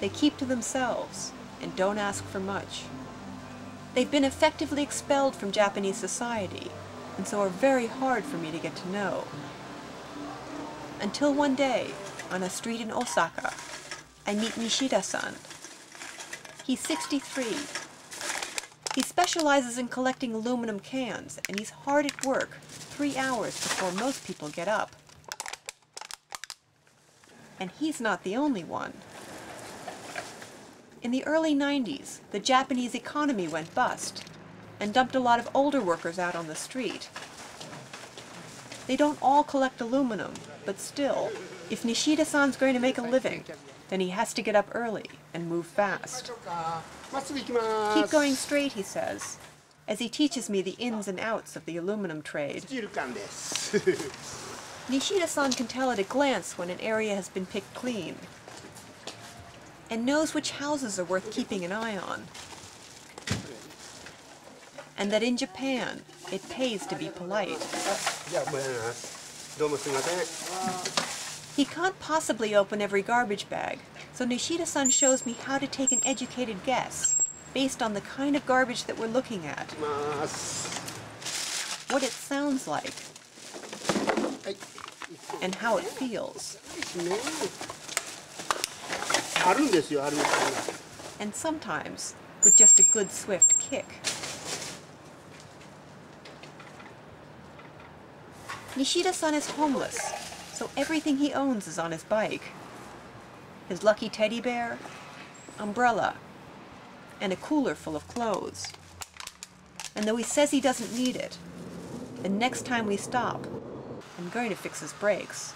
They keep to themselves and don't ask for much. They've been effectively expelled from Japanese society, and so are very hard for me to get to know. Until one day, on a street in Osaka, I meet Nishida-san. He's 63. He specializes in collecting aluminum cans, and he's hard at work 3 hours before most people get up. And he's not the only one. In the early 90s, the Japanese economy went bust and dumped a lot of older workers out on the street. They don't all collect aluminum, but still, if Nishida-san's going to make a living, then he has to get up early and move fast. Keep going straight, he says, as he teaches me the ins and outs of the aluminum trade. Nishida-san can tell at a glance when an area has been picked clean, and knows which houses are worth keeping an eye on. And that in Japan, it pays to be polite. He can't possibly open every garbage bag, so Nishida-san shows me how to take an educated guess based on the kind of garbage that we're looking at. What it sounds like, and how it feels. And sometimes with just a good swift kick. Nishida-san is homeless, so everything he owns is on his bike. His lucky teddy bear, umbrella, and a cooler full of clothes. And though he says he doesn't need it, the next time we stop, I'm going to fix his brakes.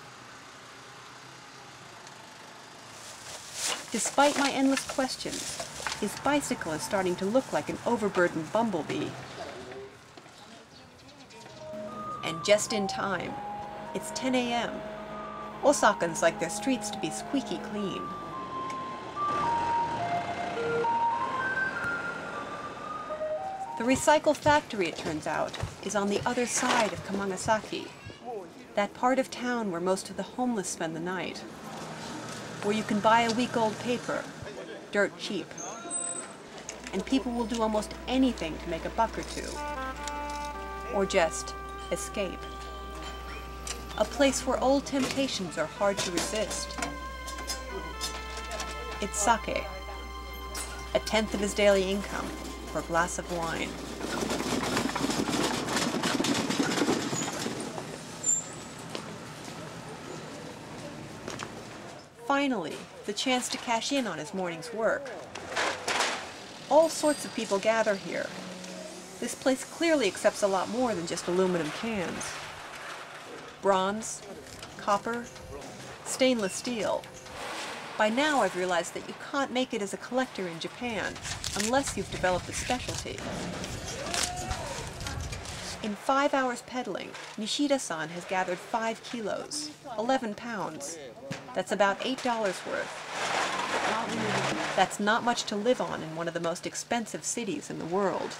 Despite my endless questions, his bicycle is starting to look like an overburdened bumblebee. And just in time, it's 10 a.m. Osakans like their streets to be squeaky clean. The recycle factory, it turns out, is on the other side of Kamagasaki, that part of town where most of the homeless spend the night, where you can buy a week-old paper, dirt cheap, and people will do almost anything to make a buck or two, or just escape. A place where old temptations are hard to resist. It's sake, a tenth of his daily income for a glass of wine. Finally, the chance to cash in on his morning's work. All sorts of people gather here. This place clearly accepts a lot more than just aluminum cans. Bronze, copper, stainless steel. By now I've realized that you can't make it as a collector in Japan unless you've developed a specialty. In 5 hours pedaling, Nishida-san has gathered 5 kilos, 11 pounds. That's about $8 worth. That's not much to live on in one of the most expensive cities in the world.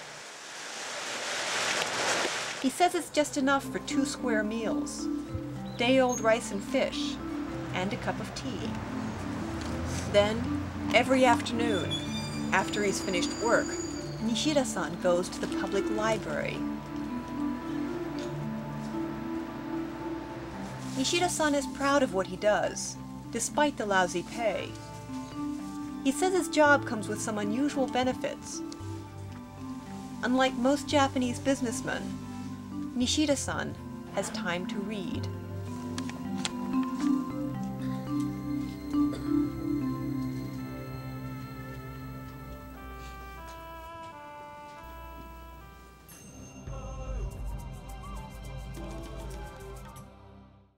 He says it's just enough for 2 square meals, day-old rice and fish, and a cup of tea. Then, every afternoon, after he's finished work, Nishida-san goes to the public library. Nishida-san is proud of what he does, despite the lousy pay. He says his job comes with some unusual benefits. Unlike most Japanese businessmen, Nishida-san has time to read.